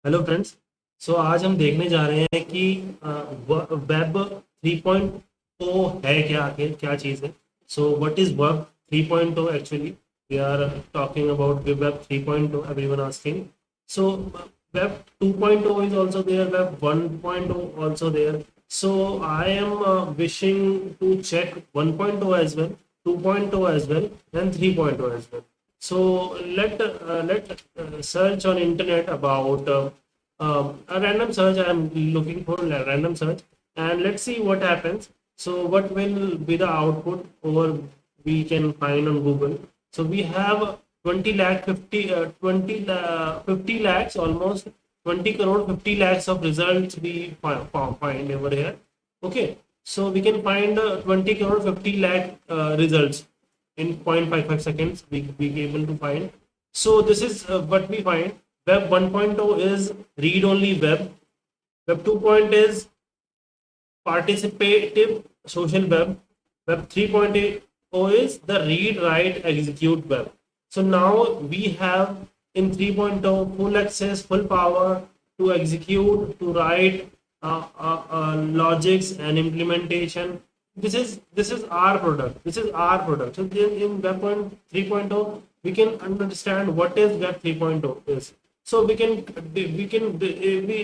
Hello friends. आज हम देखने जा रहे हैं कि वेब 3.0 है क्या, आखिर क्या चीज़ है। What is web 3.0 actually. We are talking about web 3.0, everyone asking. So web 2.0 is also there, web 1.0 also there. I am wishing to check 1.0 as well, 2.0 as well, and 3.0 as well. So let search on internet about a random search. I am looking for a random search, and let's see what happens. What will be the output over we can find on Google? We have 20 lakh 50 50 lakhs, almost 20 crore 50 lakhs of results we find over here. Okay, so we can find 20 crore 50 lakh results in 0.55 seconds. We able to find. So this is what we find. Web 1.0 is read only web. Web 2.0 is participative social web. Web 3.0 is the read, write, execute web. So now we have in 3.0 full access, full power to execute, to write logics and implementation. This is our product. This is our product. So in Web 3.0, we can understand what is Web 3.0 is. So we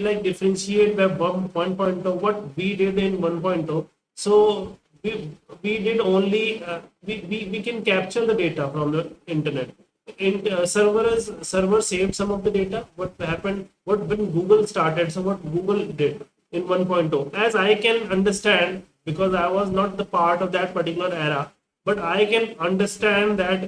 like differentiate Web 1.0, what we did in 1.0. So we did only we can capture the data from the internet. Server saved some of the data. What happened, what when Google started, so what Google did in 1.0, as I can understand, because I was not the part of that particular era, but I can understand that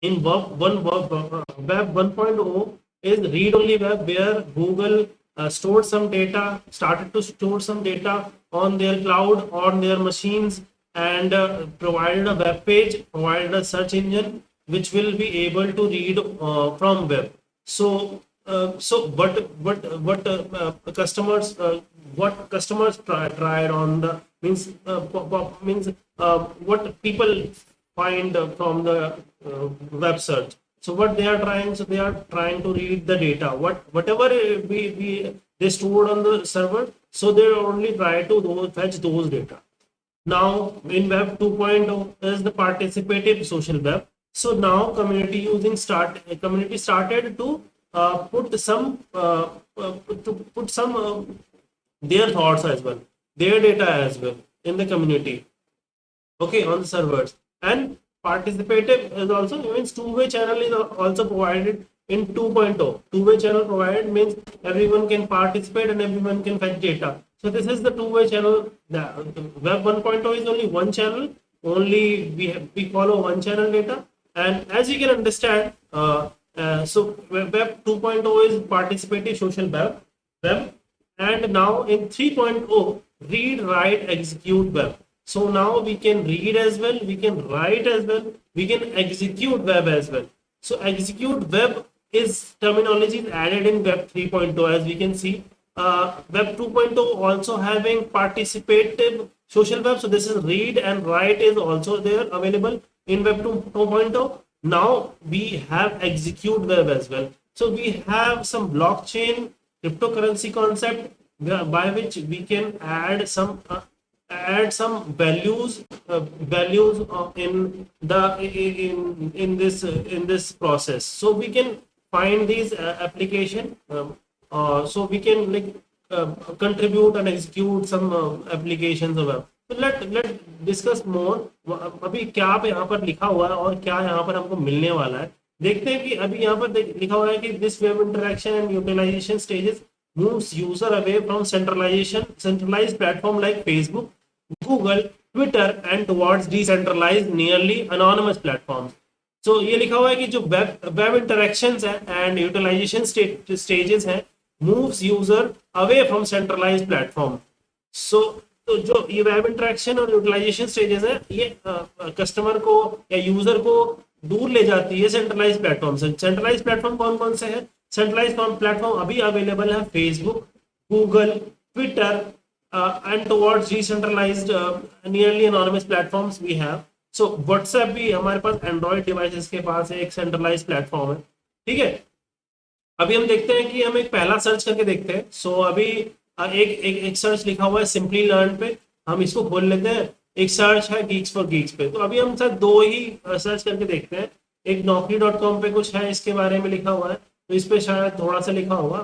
in web 1.0 is read only web, where Google stored some data, started to store some data on their cloud, on their machines, and provided a web page, provided a search engine which will be able to read from web. Customers, what customers tried on the means what people find from the web search. So what they are trying, so they are trying to read the data, whatever we they stored on the server, so they only try to fetch those data. Now in web 2.0 is the participative social web. So now community started to put some to put some their thoughts as well, their data as well in the community, okay, on the servers. And participative is also means two-way channel is also provided in 2.0. Two-way channel provided means everyone can participate and everyone can fetch data. So this is the two-way channel. The web 1.0 is only one channel, only we follow one channel data. And as you can understand, web 2.0 is participative social web. And now in 3.0, read, write, execute web. So now we can read as well, we can write as well, we can execute web as well. So execute web is terminology added in web 3.0, as we can see. Web 2.0 also having participative social web. So this is read and write is also there available in web 2.0. Now we have execute web as well. So we have some blockchain cryptocurrency concept by which we can add some values in this process. So we can find these application, so we can like contribute and execute some applications of web. So let discuss more. अभी क्या पे यहाँ पर लिखा हुआ है और क्या यहाँ पर हमको मिलने वाला है, देखते हैं कि अभी यहाँ पर लिखा हुआ है कि this web interaction and utilization stages moves user away from centralized platform like Facebook, Google, Twitter and towards decentralized nearly anonymous platforms. So ये लिखा हुआ है कि जो वेब इंटरेक्शंस है एंड यूटिलाइजेशन स्टेजेस हैं, moves user away from centralized platform. So तो जो ये वेब इंटरेक्शन और यूटिलाइजेशन स्टेजेस है, ये कस्टमर को या यूजर को दूर ले जाती है सेंट्रलाइज प्लेटफॉर्म से. सेंट्रलाइज प्लेटफॉर्म कौन कौन से है? सेंट्रलाइज प्लेटफॉर्म अभी अवेलेबल है Facebook, Google, Twitter and towards decentralized nearly anonymous platforms we have. So WhatsApp भी हमारे पास एंड्रॉइड डिवाइसेस के पास एक सेंट्रलाइज प्लेटफॉर्म है, ठीक है. अभी हम देखते हैं कि हम एक पहला सर्च करके देखते हैं। सो अभी एक सर्च लिखा हुआ है सिंपली लर्न पे, हम इसको खोल लेते हैं। एक सर्च है गीक्स फॉर गीक्स पे, तो अभी हम सर दो ही सर्च करके देखते हैं। एक naukri.com पे कुछ है इसके बारे में लिखा हुआ है, तो इस पे शायद थोड़ा सा लिखा होगा,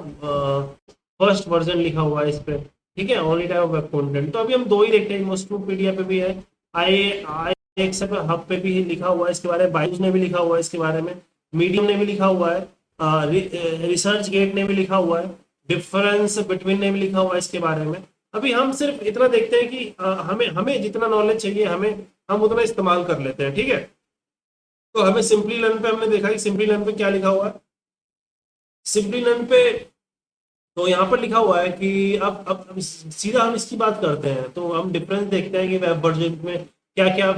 फर्स्ट वर्जन लिखा हुआ है इस पे, ठीक है, only type of web content. तो अभी हम दो ही देखते हैं, मोस्टपीडिया पे भी है, आई आई एक्स हब पे भी लिखा हुआ है इसके बारे में, बाइज ने भी लिखा हुआ है इसके बारे में, मीडियम ने भी लिखा हुआ है, रिसर्च गेट ने भी लिखा हुआ है, डिफरेंस बिटवीन ने भी लिखा हुआ है इसके बारे में। अभी हम सिर्फ इतना देखते हैं कि हमें हमें जितना नॉलेज चाहिए हमें, हम उतना इस्तेमाल कर लेते हैं, ठीक है। तो हमें सिंपली लर्न पे हमने देखा कि सिंपली लर्न पे क्या लिखा हुआ है। सिंपली लर्न पे तो यहाँ पर लिखा हुआ है कि अब सीधा हम इसकी बात करते हैं, तो हम डिफरेंस देखते हैं कि वेब वर्जन में क्या क्या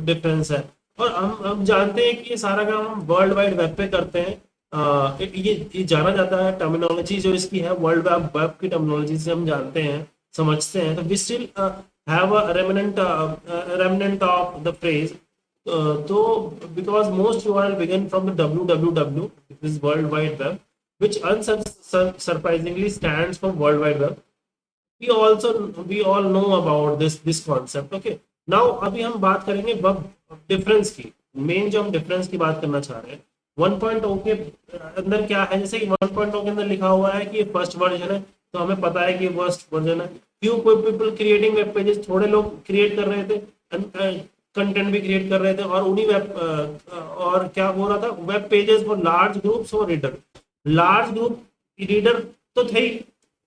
डिफरेंस है। और हम जानते हैं कि ये सारा काम हम वर्ल्ड वाइड वेब पे करते हैं। ये जाना जाता है, टर्मिनोलॉजी जो इसकी है वर्ल्ड वेब वेब की टर्मिनोलॉजी से हम जानते हैं, समझते हैं। तो we still have a remnant of the phrase. तो because most URL begin from the www, this is world wide web, which unsurprisingly stands for World Wide Web. We all know about this concept. Okay, now अभी हम बात करेंगे web difference की। Main जो हम difference की बात करना चाह रहे हैं 1.0 के अंदर क्या है, जैसे कि 1.0 के अंदर लिखा हुआ है कि ये फर्स्ट वर्जन है, तो हमें पता है कि फर्स्ट वर्जन है। Few people creating web pages, थोड़े लोग क्रिएट कर रहे थे, कंटेंट भी क्रिएट कर रहे थे, और उन्हीं और क्या हो रहा था, web pages for large groups और रीडर। लार्ज ग्रुप रीडर तो थे ही,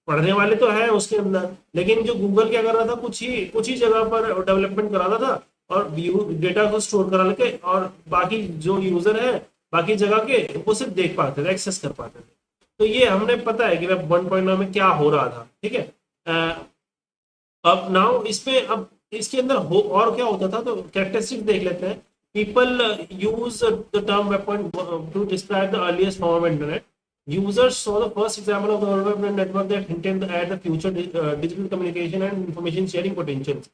पढ़ने वाले तो है उसके अंदर, लेकिन जो गूगल क्या कर रहा था, कुछ ही जगह पर डेवलपमेंट कराता था और डेटा को स्टोर करा लेके, और बाकी जो यूजर है बाकी जगह के वो सिर्फ देख पाते थे, एक्सेस कर पाते थे। तो ये हमने पता है कि वेब 1.0 में क्या हो रहा था, ठीक है। अब नाउ इसमें अब इसके अंदर हो और क्या होता था, तो कैरेक्टरिस्टिक्स देख लेते हैं। People use the term web two describe the earliest form of internet. Users saw the first example of the World Wide Web network that hinted at the future digital communication and information sharing potentials.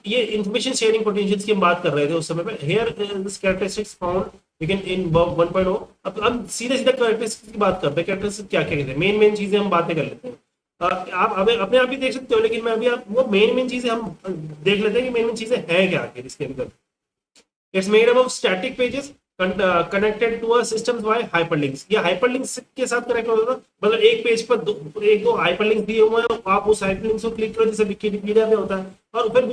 ये information sharing potentials की हम बात कर रहे थे उस समय पे। Here this characteristics found we can in web 1.0। अब हम सीधे सीधे कैरेक्टरिस्टिक्स की बात करते हैं। कैरेक्टरिस्टिक्स क्या क्या कहते हैं, मेन मेन चीजें हम बातें कर लेते हैं। आप अपने आप ही देख सकते हो, लेकिन मैं अभी आप वो मेन मेन चीजें हम देख लेते हैं कि मेन मेन चीजें हैं क्या आखिर इसके अंदर। It's made up of static pages connected to a system by hyperlinks. ये हाइपरलिंक्स के साथ कनेक्ट होता था, मतलब एक पेज पर एक दो हाइपरलिंक्स दिए हुए हैं, आप उस हाइपरलिंक्स को क्लिक करो जैसे विकिपीडिया पे होता है, और फिर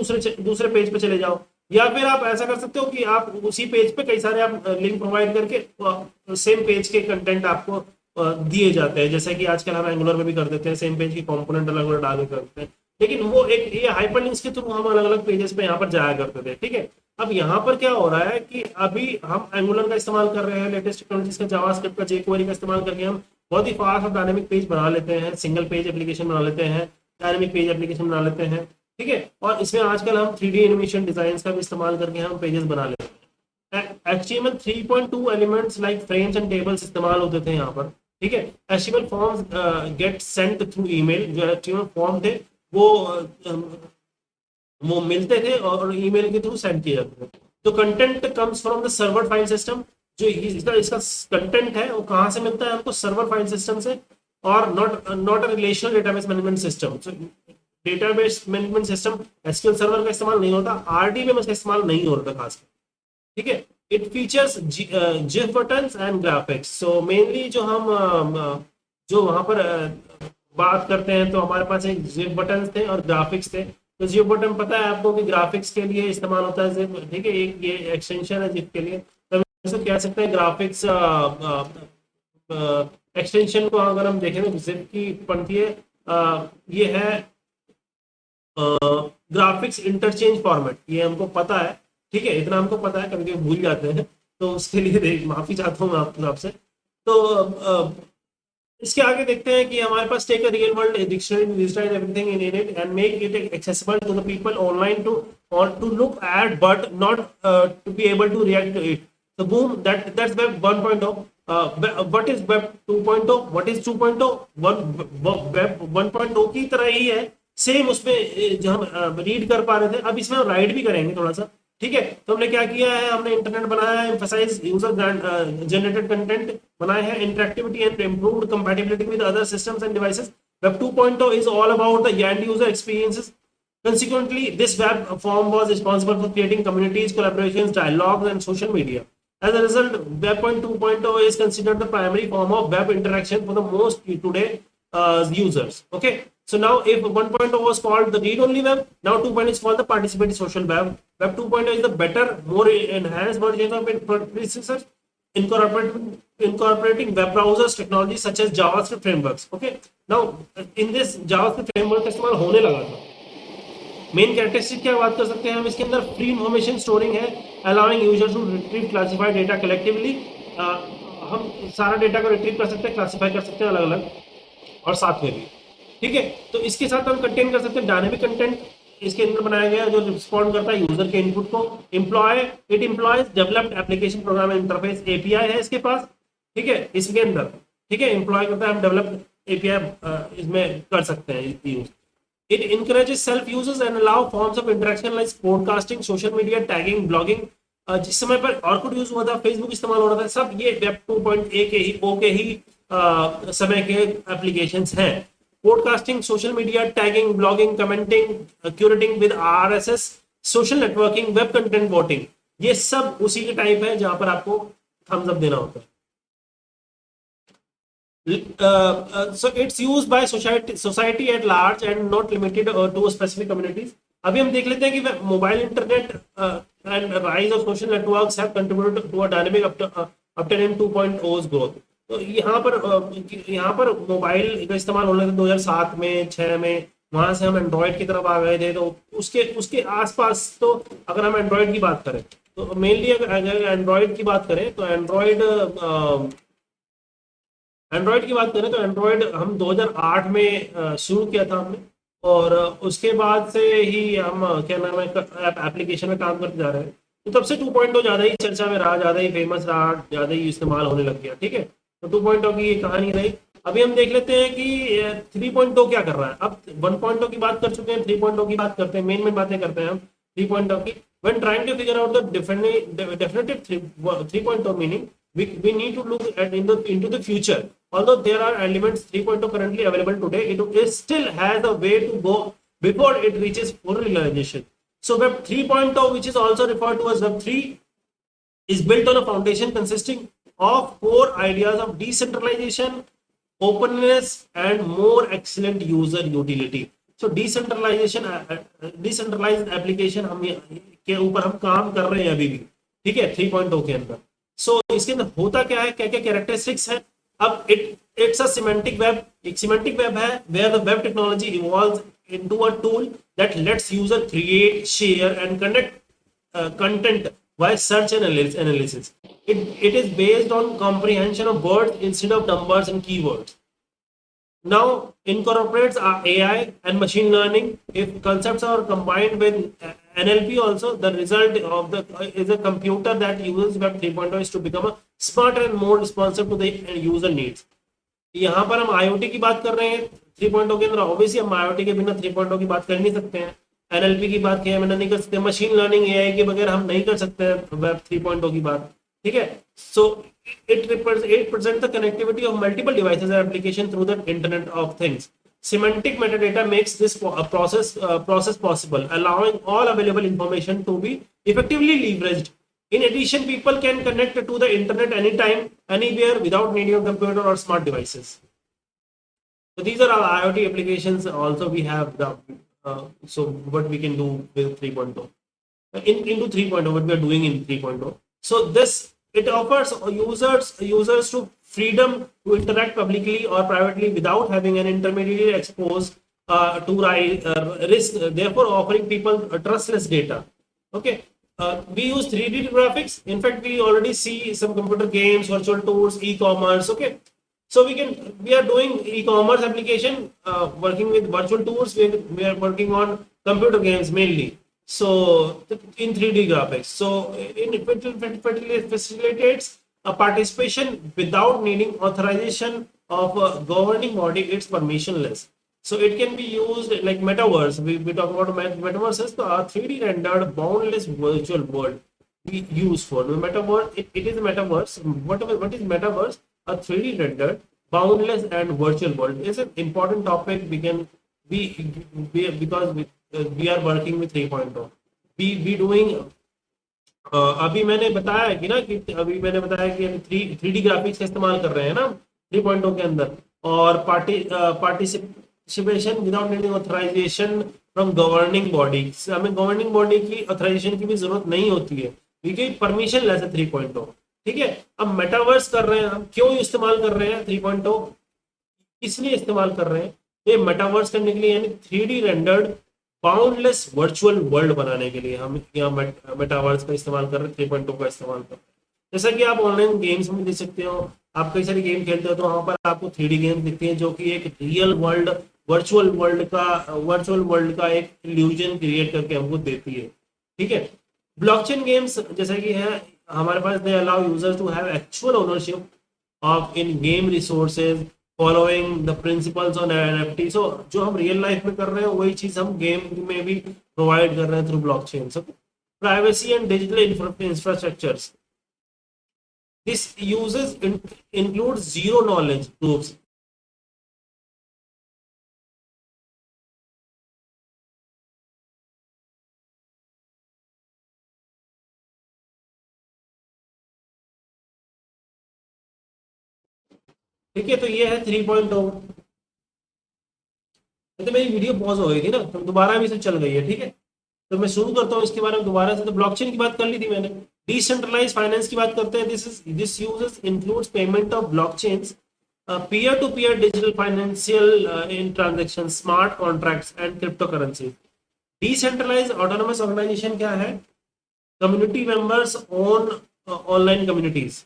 दूसरे पेज पे चले जाओ। या फिर आप ऐसा कर सकते हो कि आप उसी पेज पे कई सारे आप लिंक प्रोवाइड करके सेम पेज के कंटेंट आपको दिए जाते हैं, जैसे कि आजकल हम एंगुलर में भी कर देते हैं, सेम पेज के कंपोनेंट अलग अलग डाल के करते हैं। लेकिन वो एक ये हाइपरलिंक्स के थ्रू हम अलग अलग पेजेस पे यहाँ पर जाया करते थे, ठीक है। अब यहाँ पर क्या हो रहा है कि अभी हम एंगुलर का इस्तेमाल कर रहे हैं, लेटेस्ट टेक्नोलॉजीज का, जावास्क्रिप्ट का, जेक्वेरी का इस्तेमाल करके हम बहुत ही फास्ट और डायनेमिक पेज बना लेते हैं, सिंगल पेज एप्लीकेशन बना लेते हैं, डायनेमिक पेज एप्लीकेशन बना लेते हैं, ठीक है। और इसमें आजकल हम 3D एनिमेशन डिजाइन का भी इस्तेमाल करके हम पेजेस बना लेते हैं। HTML 3.2 elements like frames and tables इस्तेमाल होते थे यहाँ पर, ठीक है। HTML forms get sent through email. जो HTML फॉर्म थे वो मिलते थे और ईमेल के थ्रू सेंड किए जाते थे। तो content comes from the server file system. जो इसका कंटेंट है वो कहाँ से मिलता है हमको, सर्वर फाइल सिस्टम से, और not a relational database management system. Database management system SQL server का इस्तेमाल नहीं होता, RDBMS उसका इस्तेमाल नहीं होता खासकर, ठीक है। It features GIF buttons and graphics. So mainly जो हम जो वहां पर बात करते हैं, तो हमारे पास एक जिफ बटन थे और ग्राफिक्स थे। तो जिफ बटन पता है आपको कि ग्राफिक्स के लिए इस्तेमाल होता है जिफ, ठीक है, एक ये एक्सटेंशन है जिफ के लिए। तो इसको कह सकते हैं ग्राफिक्स एक्सटेंशन को अगर हम देखें तो जिफ की बनती है, ये है ग्राफिक्स इंटरचेंज फॉर्मेट, ये हमको पता है, ठीक है, इतना हमको पता है, कभी कभी भूल जाते हैं, तो उसके लिए माफी चाहता हूँ आपसे। तो इसके आगे देखते हैं कि हमारे पास take a real world dictionary, digitise everything in it and make it accessible to the people online to look at but not to be able to react to it. So boom, that's web 1.0. What is web 2.0? What is 2.0? Web 1.0 की तरह ही है, same उसमें जो हम read कर पा रहे थे, अब इसमें राइट भी करेंगे थोड़ा सा, ठीक है। तो हमने क्या किया है, हमने इंटरनेट बनाया है, एम्फसाइज यूजर जनरेटेड कंटेंट बनाए हैं, interactivity and improved compatibility with other systems end devices. Web 2.0 is all about the end user experiences. Consequently, this web form was responsible for creating communities, collaborations, dialogues, and social media. As a result, Web 2.0 is considered the primary form of web interaction for the most today users. Okay, so now if 1.0 was called the read-only web, now 2.0 is called the participatory social web. Web 2.0 is the better, more enhanced version of its predecessor, incorporating web browsers technology such as JavaScript frameworks. Okay, now in this JavaScript framework का इस्तेमाल होने लगा था। Main characteristic क्या बात कर सकते हैं हम इसके अंदर, फ्री इंफॉर्मेशन स्टोरिंग है, allowing user to retrieve classify data collectively. हम सारा डेटा को रिट्रीव कर सकते हैं, क्लासिफाई कर सकते हैं अलग अलग और साथ में भी। ठीक है, तो इसके साथ हम कंटेन कर सकते हैं डायनेमिक कंटेंट, इसके अंदर बनाया गया जो रिस्पॉन्ड करता है यूजर के इनपुट को। It employees developed application program interface, API है इसके पास। ठीक है, इसके अंदर ठीक है एम्प्लॉय करता है, हम डेवलप्ड एपीआई इसमें कर सकते हैं use. It encourages self-users and allow forms of interaction like podcasting, social media, tagging, blogging. जिस समय पर ऑर्कुट यूज हुआ था, फेसबुक इस्तेमाल हो रहा था, सब ये वेब 2.1 के ही ओ के ही समय के एप्लीकेशंस हैं। Podcasting, social media, tagging, blogging, commenting, curating with RSS, social networking, web content voting, ये सब उसी के टाइप है जहां पर आपको थम्स अप देना होता है। So it's used by society at large and not limited to specific communities. अभी हम देख लेते हैं कि mobile internet and rise of social networks have contributed to a dynamic upturn in 2.0's growth. तो यहाँ पर मोबाइल का इस्तेमाल होने लगा 2007 में 6 में, वहां से हम एंड्रॉयड की तरफ आ गए थे। तो उसके आसपास, तो अगर हम एंड्रॉयड की बात करें तो मेनली अगर एंड्रॉयड की बात करें तो एंड्रॉयड की बात करें तो एंड्रॉयड हम 2008 में शुरू किया था हमने, और उसके बाद से ही हम क्या नाम है एप्लीकेशन में काम करते जा रहे हैं। तो तब से 2.0 ज़्यादा ही चर्चा में रहा, ज़्यादा ही फेमस रहा, ज़्यादा ही इस्तेमाल होने लग गया। ठीक है, तो 2.0 की ये कहानी रही। अभी हम देख लेते हैं कि 3.0 क्या कर रहा है। अब 1.0 की बात कर चुके हैं, 3.0 की बात करते हैं, मेन बातें करते हैं हम 3.0 की। When trying to figure out the definitive 3.0 meaning, we need to look at into the future. Although there are elements 3.0 currently available today, it still has a way to go before it reaches full realization. So Web 3.0, which is also referred to as Web 3, is built on a foundation consisting of core ideas of decentralization, openness, and more excellent user utility. So decentralized application हम के ऊपर हम काम कर रहे हैं अभी भी। ठीक है, 3.0 के अंदर। सो इसके अंदर होता क्या है, क्या क्या कैरेक्टरिस्टिक्स है। अब इट्स अ सिमेंटिक वेब, एक सिमेंटिक वेब है where the web technology evolves into a tool that lets user create, share and connect content via search and analysis. It is based on comprehension of words instead of numbers and keywords. Now incorporates AI and machine learning. If concepts are combined with NLP also, the result of the is a computer that uses Web 3.0 is to become a smarter and more responsive to the user needs. यहाँ पर हम IoT की बात कर रहे हैं 3.0 के अंदर। ऑब्वियसली हम IoT के बिना 3.0 की बात कर नहीं सकते हैं। NLP की बात किया मैंने नहीं कर सकते, मशीन लर्निंग AI के बगैर हम नहीं कर सकते हैं वेब 3.0 की बात। ठीक है, सो it represents the connectivity of multiple devices and application through the Internet of Things. Semantic metadata makes this process possible, allowing all available information to be effectively leveraged. In addition, people can connect to the internet anytime, anywhere without needing a computer or smart devices. So these are our IoT applications. Also, we have the so what we can do with 3.0. Into 3.0, what we are doing in 3.0. So this it offers users to freedom to interact publicly or privately without having an intermediary exposed to risk, therefore offering people trustless data. Okay, we use 3D graphics. In fact, we already see some computer games, virtual tours, e-commerce. Okay, so we are doing e-commerce application, working with virtual tours. We are working on computer games mainly. So in 3D graphics, so it facilitates a participation without needing authorization of a governing body. It's permissionless. So it can be used like metaverse. We talk about metaverse तो a 3D rendered boundless virtual world we use for the metaverse. It is a metaverse. What is metaverse? A 3D rendered boundless and virtual world is an important topic. We because we are working with 3.0. We doing अभी मैंने बताया कि ना कि अभी मैंने बताया कि हम थ्री डी ग्राफिक्स का इस्तेमाल कर रहे हैं ना 3.0 के अंदर, और participation without needing authorization from governing body. हमें गवर्निंग बॉडी की ऑथराइजेशन की भी जरूरत नहीं होती है, क्योंकि परमिशन लेस है 3.0। ठीक है, अब मेटावर्स कर रहे हैं हम, क्यों इस्तेमाल कर रहे हैं 3.0, इसलिए इस्तेमाल कर रहे हैं ये मेटावर्स करने के लिए, यानी 3D rendered boundless virtual world बनाने के लिए हम यहाँ मेटावर्स का इस्तेमाल कर रहे हैं, 3.0 का इस्तेमाल कर रहे हैं। जैसा कि आप ऑनलाइन गेम्स में देख सकते हो, आप कई सारे गेम खेलते हो तो वहां पर आपको 3D गेम दिखती है, जो कि एक रियल वर्ल्ड वर्चुअल वर्ल्ड का एक इल्यूजन क्रिएट करके हमको देती है। ठीक है, ब्लॉकचेन गेम्स जैसा कि है हमारे पास, they allow users to have actual ownership of in game resources following the principles on NFT. So जो हम रियल लाइफ में कर रहे हैं वही चीज हम गेम में भी प्रोवाइड कर रहे हैं through blockchain. So privacy and digital infrastructures, this uses include zero knowledge proofs. ठीक है, तो ये है 3.0। तो मेरी वीडियो पॉज हो गई थी ना, तो दोबारा भी से चल गई है। ठीक है, तो मैं शुरू करता हूँ इसके बारे में दोबारा से। तो ब्लॉकचेन की बात कर ली थी मैंने, डिसेंट्रलाइज फाइनेंस की बात करते हैं। This uses includes payment of blockchains, peer to peer digital financial in transactions, smart contracts and cryptocurrency। decentralized autonomous organization क्या है? community members own online communities।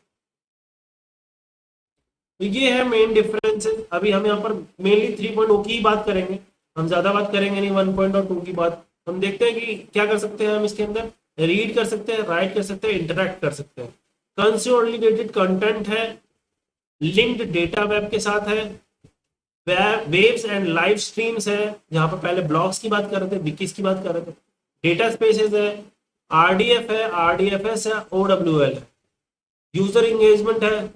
तो ये है मेन डिफरेंस। अभी हम यहाँ पर मेनली 3.0 की बात करेंगे, हम ज्यादा बात करेंगे नहीं 1.2 की बात। हम देखते हैं कि क्या कर सकते हैं हम इसके अंदर, रीड कर सकते हैं, राइट कर सकते हैं, इंटरेक्ट कर सकते हैं। कंसोलिडेटेड कंटेंट है, लिंक्ड डेटा वेब के साथ है, वेव्स एंड लाइव स्ट्रीम्स है, जहां पर पहले ब्लॉग्स की बात कर रहे थे, विकीज की बात कर रहे थे, डेटा स्पेसेस है, आरडीएफ है, आरडीएफएस है, ओडब्ल्यूएल है, यूजर इंगेजमेंट है,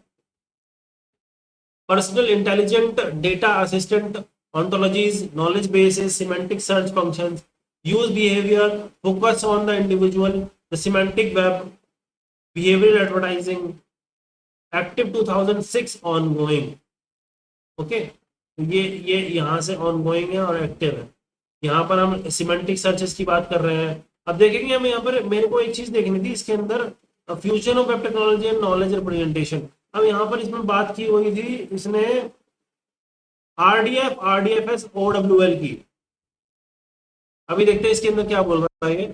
personal intelligent data assistant, ontologies, knowledge bases, semantic search functions, use behavior, focus on the individual, the semantic web, behavioral advertising, active 2006 ongoing। Okay, तो ये यहाँ से ongoing है और एक्टिव है। यहाँ पर हम सिमेंटिक सर्चेस की बात कर रहे हैं। अब देखेंगे हम यहाँ पर, मेरे को एक चीज देखनी थी इसके अंदर, fusion of web technology and knowledge representation. अब यहाँ पर इसमें बात की हुई थी इसने आरडीएफ, आरडीएफएस, ओडब्ल्यूएल की। अभी देखते हैं इसके अंदर क्या बोल रहा है ये।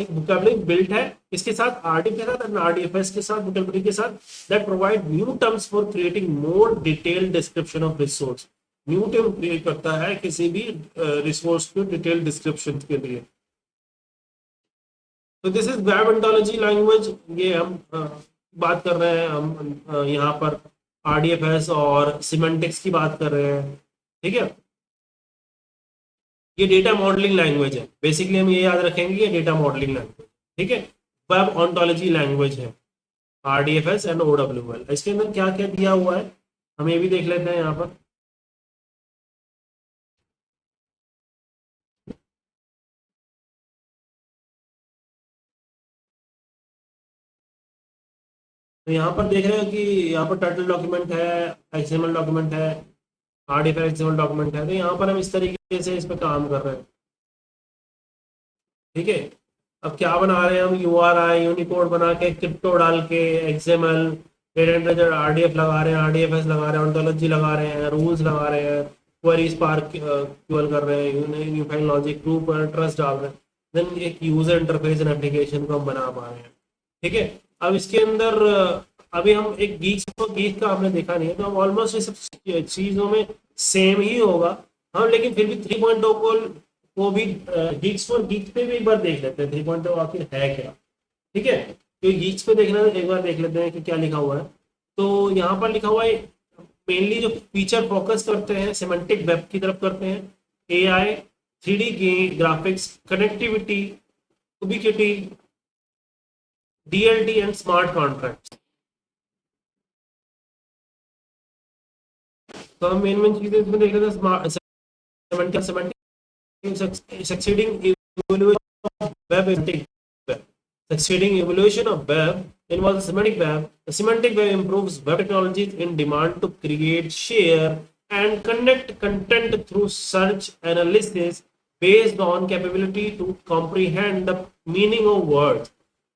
एक वोकैबुलरी बिल्ट है इसके साथ, आरडी के साथ, आरडीएफएस के साथ, वोकैबुलरी के साथ, that provide new terms for creating more detailed description of resource. New term create करता है किसी भी रिसोर्स के डिटेल्ड डिस्क्रिप्शन के लिए। तो दिस इज वेब एंटोलॉजी लैंग्वेज। ये हम बात कर रहे हैं, हम यहाँ पर आरडीएफएस और सिमेंटिक्स की बात कर रहे हैं। ठीक है, ये डेटा मॉडलिंग लैंग्वेज है। बेसिकली हम ये याद रखेंगे ये डेटा मॉडलिंग लैंग्वेज। ठीक है, वेब ऑन्टोलॉजी लैंग्वेज है आरडीएफएस एंड ओडब्ल्यूएल। इसके अंदर क्या क्या दिया हुआ है हम ये भी देख लेते हैं यहाँ पर। तो यहाँ पर देख रहे हो कि यहाँ पर टाइटल डॉक्यूमेंट है, एक्सएमएल डॉक्यूमेंट है, आरडीएफएस एक्सएमएल डॉक्यूमेंट है। तो यहाँ पर हम इस तरीके से इस पर काम कर रहे हैं। ठीक है, अब क्या बना रहे हैं हम, यूआरआई यूनिकोड बना के, क्रिप्टो डाल के, एक्सएमएल, डेटा आरडीएफ लगा रहे हैं, आरडीएफएस लगा रहे हैं, ऑन्टोलॉजी लगा रहे हैं, रूल्स लगा रहे हैं, क्वेरी स्पार्क क्यूएल कर रहे हैं, यूनिफाइड लॉजिक, ग्रुप ट्रस्ट डाल रहे हैं, देन एक यूजर इंटरफेस एंड एप्लीकेशन को हम बना पा रहे हैं। ठीक है, अब इसके अंदर अभी हम एक गीक का हमने देखा नहीं है, तो हम ऑलमोस्ट ये सब चीजों में सेम ही होगा। हम लेकिन फिर भी 3.0 को भी गीक्स फॉर गीक पे भी एक बार देख लेते हैं 3.0 आखिर है क्या। ठीक है, तो गीक्स पे देखना है, एक बार देख लेते हैं कि क्या लिखा हुआ है। तो यहाँ पर लिखा हुआ है मेनली जो फीचर फोकस करते हैं सिमेंटिक वेब की तरफ करते हैं, AI, 3D graphics, connectivity, ubiquity, DLT and smart contract. तो हम मेन मेन चीजें इसमें देख लेते हैं। succeeding evolution of web web. Succeeding evolution of web involves semantic web. The semantic web improves web technologies in demand to create, share, and connect content through search analysis based on capability to comprehend the meaning of words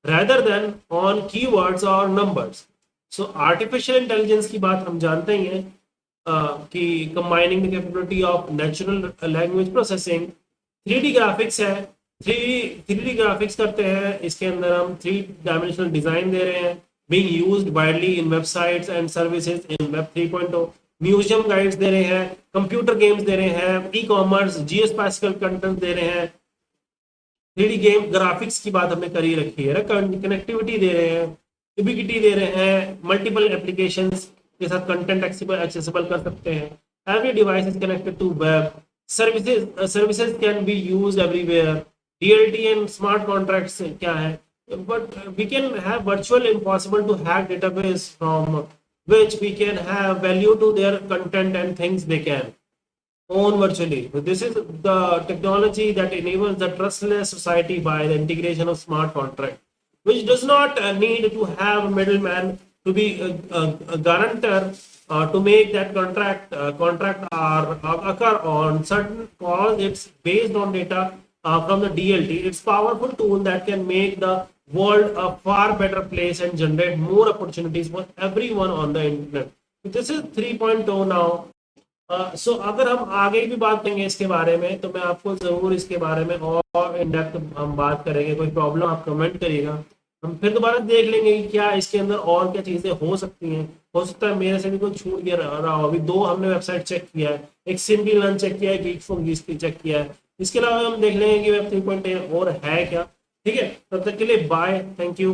rather than on keywords or numbers. So artificial intelligence की बात हम जानते ही हैं कि combining the capability of natural language processing. 3D graphics है, 3D graphics करते हैं, इसके अंदर हम 3 डायमेंशनल डिजाइन दे रहे हैं, being used widely in websites and services in web 3.0। Museum guides दे रहे हैं, कंप्यूटर गेम्स दे रहे हैं, ई कॉमर्स, जियोस्पैशियल कंटेंट दे रहे हैं, 3D गेम ग्राफिक्स की बात हमने करी रखी है, कनेक्टिविटी दे रहे हैं, ubiquity दे रहे हैं, मल्टीपल एप्लीकेशंस के साथ कंटेंट एक्सेसिबल कर सकते हैं, every device is connected to web, services can be used everywhere, DLT and smart contracts क्या है, but we can have virtual impossible to hack database from which we can have value to their content and things they can own virtually. So this is the technology that enables the trustless society by the integration of smart contract, which does not need to have a middleman to be a guarantor to make that contract or occur on certain cause. It's based on data from the DLT. It's powerful tool that can make the world a far better place and generate more opportunities for everyone on the internet. This is 3.0 now. सो अगर हम आगे भी बात करेंगे इसके बारे में तो मैं आपको जरूर इसके बारे में और इन डेप्थ हम बात करेंगे। कोई प्रॉब्लम आप कमेंट करिएगा, हम फिर दोबारा देख लेंगे कि क्या इसके अंदर और क्या चीजें हो सकती हैं। हो सकता है मेरे से भी कोई छूट गया रहा हो। अभी 2 हमने वेबसाइट चेक किया है, एक सिंपली लर्न चेक किया है, गीक फॉर गीक्स चेक किया है। इसके अलावा हम देख लेंगे कि वेब 3.0 और है क्या। ठीक है, तब तक के लिए बाय, थैंक यू।